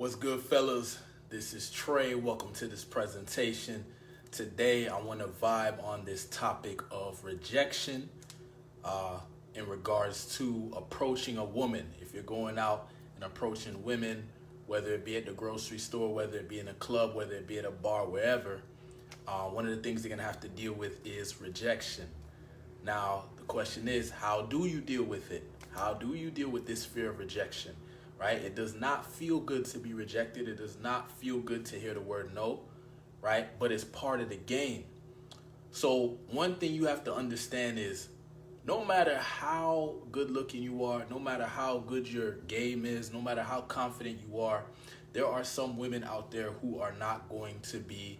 What's good, fellas? This is Trey. Welcome to this presentation. Today, I want to vibe on this topic of rejection in regards to approaching a woman. If you're going out and approaching women, whether it be at the grocery store, whether it be in a club, whether it be at a bar, wherever, one of the things you're going to have to deal with is rejection. Now, the question is, how do you deal with it? How do you deal with this fear of rejection? Right? It does not feel good to be rejected. It does not feel good to hear the word no, right? But it's part of the game. So one thing you have to understand is no matter how good looking you are, no matter how good your game is, no matter how confident you are, there are some women out there who are not going to be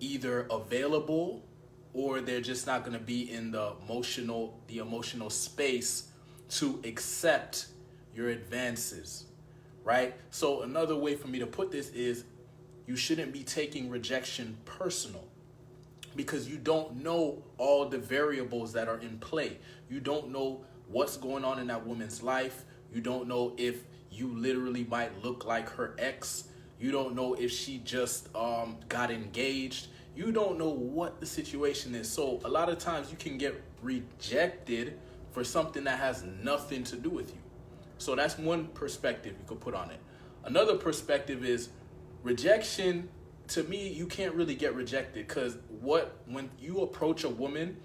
either available or they're just not going to be in the emotional space to accept your advances, right? So another way for me to put this is you shouldn't be taking rejection personal because you don't know all the variables that are in play. You don't know what's going on in that woman's life. You don't know if you literally might look like her ex. You don't know if she just got engaged. You don't know what the situation is. So a lot of times you can get rejected for something that has nothing to do with you. So that's one perspective you could put on it. Another perspective is rejection. To me, you can't really get rejected because when you approach a woman,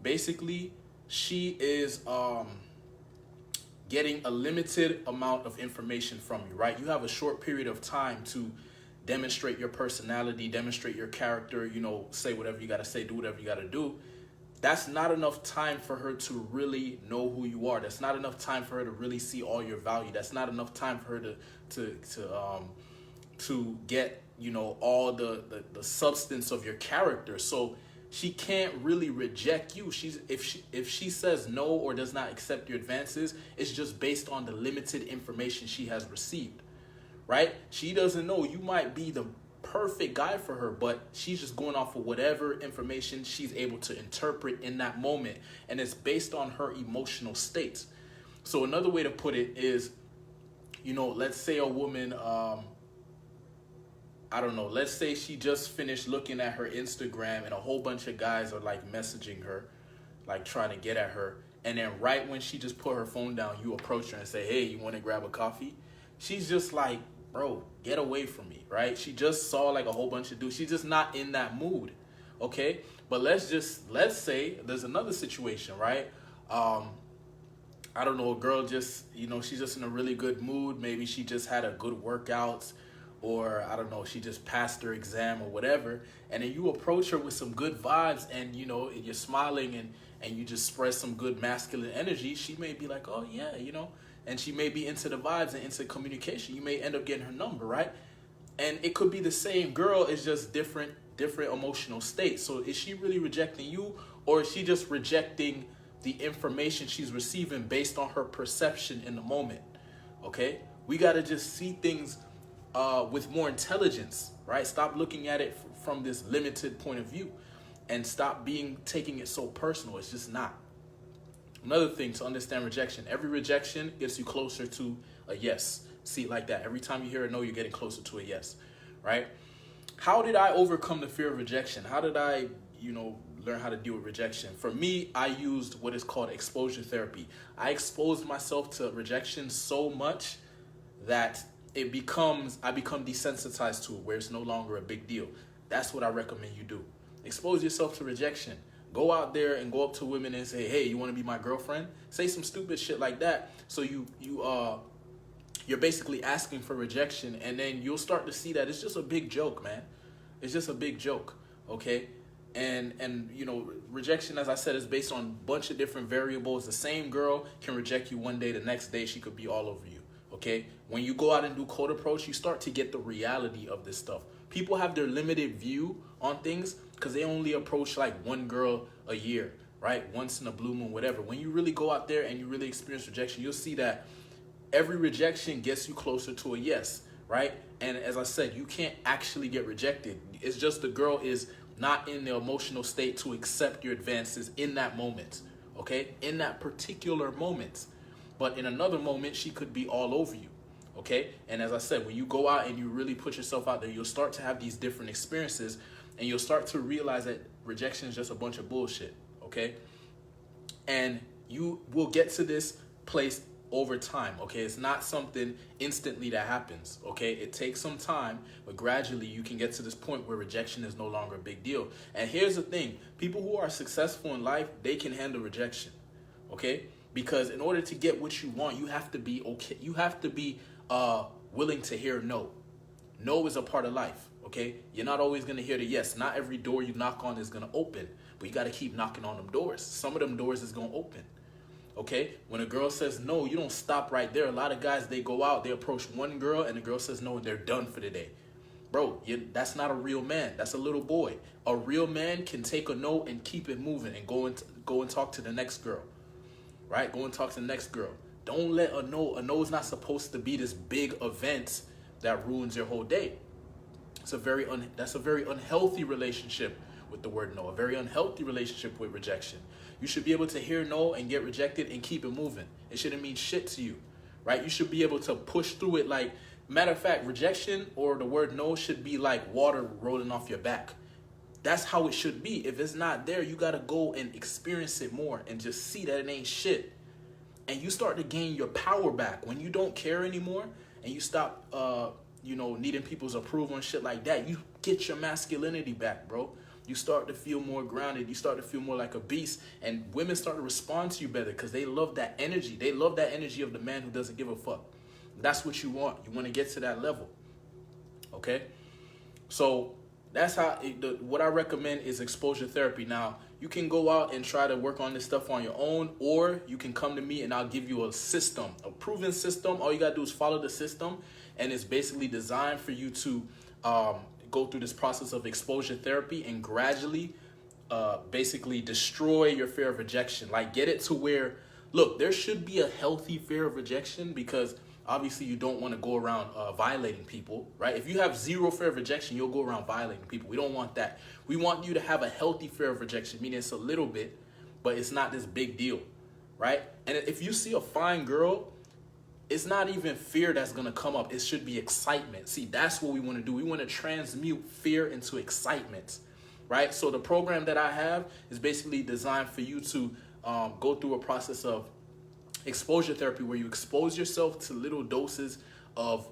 basically she is getting a limited amount of information from you, right? You have a short period of time to demonstrate your personality, demonstrate your character, say whatever you got to say, do whatever you got to do. That's not enough time for her to really know who you are. That's not enough time for her to really see all your value. That's not enough time for her to get, all the substance of your character. So she can't really reject you. If she says no or does not accept your advances, it's just based on the limited information she has received, right? She doesn't know you might be the perfect guy for her, but she's just going off of whatever information she's able to interpret in that moment, and it's based on her emotional states. So another way to put it is, let's say a woman, let's say she just finished looking at her Instagram and a whole bunch of guys are like messaging her, like trying to get at her, and then right when she just put her phone down, you approach her and say, hey, you want to grab a coffee? She's just like, bro, get away from me, right? She just saw like a whole bunch of dudes. She's just not in that mood, okay? But let's say there's another situation, right? A girl just, she's just in a really good mood. Maybe she just had a good workout, or she just passed her exam or whatever. And then you approach her with some good vibes and, you're smiling and you just spread some good masculine energy. She may be like, oh yeah, and she may be into the vibes and into communication. You may end up getting her number, right? And it could be the same girl, it's just different emotional states. So is she really rejecting you, or is she just rejecting the information she's receiving based on her perception in the moment? Okay? We got to just see things with more intelligence, right? Stop looking at it from this limited point of view and stop taking it so personal. It's just not. Another thing to understand rejection, every rejection gets you closer to a yes. See it like that. Every time you hear a no, you're getting closer to a yes, right? How did I overcome the fear of rejection? How did I, learn how to deal with rejection? For me, I used what is called exposure therapy. I exposed myself to rejection so much that I become desensitized to it, where it's no longer a big deal. That's what I recommend you do. Expose yourself to rejection. Go out there and go up to women and say, hey, you want to be my girlfriend? Say some stupid shit like that. So you're basically asking for rejection, and then you'll start to see that it's just a big joke, man. It's just a big joke, okay? And rejection, as I said, is based on a bunch of different variables. The same girl can reject you one day, the next day she could be all over you, okay? When you go out and do cold approach, you start to get the reality of this stuff. People have their limited view on things because they only approach like one girl a year, right? Once in a blue moon, whatever. When you really go out there and you really experience rejection, you'll see that every rejection gets you closer to a yes, right? And as I said, you can't actually get rejected. It's just the girl is not in the emotional state to accept your advances in that moment, okay? In that particular moment. But in another moment, she could be all over you, Okay? And as I said, when you go out and you really put yourself out there, you'll start to have these different experiences, and you'll start to realize that rejection is just a bunch of bullshit. Okay? And you will get to this place over time. Okay? It's not something instantly that happens. Okay? It takes some time, but gradually you can get to this point where rejection is no longer a big deal. And here's the thing: people who are successful in life, they can handle rejection. Okay? Because in order to get what you want, you have to be okay. You have to be willing to hear no. No is a part of life. Okay? You're not always going to hear the yes. Not every door you knock on is going to open, but you got to keep knocking on them doors. Some of them doors is going to open. Okay? When a girl says no, you don't stop right there. A lot of guys, they go out, they approach one girl, and the girl says no, and they're done for the day. Bro, that's not a real man. That's a little boy. A real man can take a no and keep it moving and go and talk to the next girl. Right? Go and talk to the next girl. Don't let a no is not supposed to be this big event that ruins your whole day. That's a very unhealthy relationship with the word no, a very unhealthy relationship with rejection. You should be able to hear no and get rejected and keep it moving. It shouldn't mean shit to you, right? You should be able to push through it. Like, matter of fact, rejection or the word no should be like water rolling off your back. That's how it should be. If it's not there, you got to go and experience it more and just see that it ain't shit. And you start to gain your power back. When you don't care anymore and you stop, needing people's approval and shit like that, you get your masculinity back, bro. You start to feel more grounded. You start to feel more like a beast. And women start to respond to you better because they love that energy. They love that energy of the man who doesn't give a fuck. That's what you want. You want to get to that level. Okay? So that's how, what I recommend is exposure therapy. Now, you can go out and try to work on this stuff on your own, or you can come to me and I'll give you a system, a proven system. All you got to do is follow the system, and it's basically designed for you to go through this process of exposure therapy and gradually basically destroy your fear of rejection. Like, get it to where, look, there should be a healthy fear of rejection, because obviously you don't want to go around violating people, right? If you have zero fear of rejection, you'll go around violating people. We don't want that. We want you to have a healthy fear of rejection, meaning it's a little bit, but it's not this big deal, right? And if you see a fine girl, it's not even fear that's going to come up. It should be excitement. See, that's what we want to do. We want to transmute fear into excitement, right? So the program that I have is basically designed for you to go through a process of exposure therapy, where you expose yourself to little doses of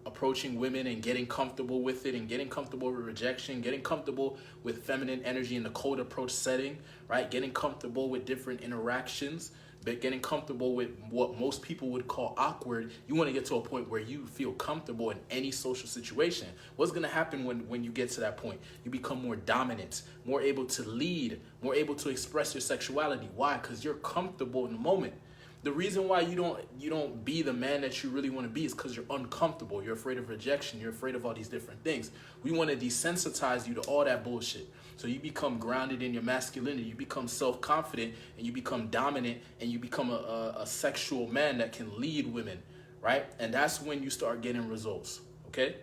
approaching women and getting comfortable with it, and getting comfortable with rejection, getting comfortable with feminine energy in the cold approach setting, right? Getting comfortable with different interactions, but getting comfortable with what most people would call awkward. You want to get to a point where you feel comfortable in any social situation. What's going to happen when you get to that point? You become more dominant, more able to lead, more able to express your sexuality. Why? Because you're comfortable in the moment. The reason why you don't be the man that you really want to be is because you're uncomfortable. You're afraid of rejection. You're afraid of all these different things. We want to desensitize you to all that bullshit. So you become grounded in your masculinity. You become self-confident, and you become dominant, and you become a sexual man that can lead women, right? And that's when you start getting results, okay?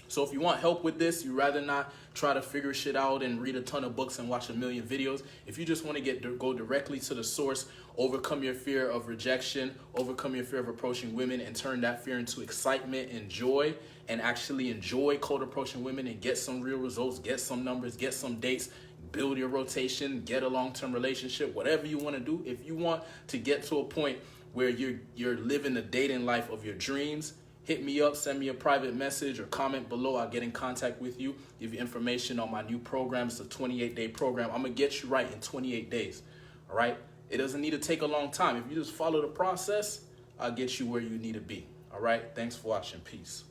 So if you want help with this, you rather not try to figure shit out and read a ton of books and watch a million videos. If you just want to go directly to the source, overcome your fear of rejection, overcome your fear of approaching women, and turn that fear into excitement and joy, and actually enjoy cold approaching women and get some real results, get some numbers, get some dates, build your rotation, get a long-term relationship, whatever you want to do. If you want to get to a point where you're living the dating life of your dreams, hit me up, send me a private message, or comment below. I'll get in contact with you, give you information on my new program. It's a 28-day program. I'm going to get you right in 28 days, all right? It doesn't need to take a long time. If you just follow the process, I'll get you where you need to be, all right? Thanks for watching. Peace.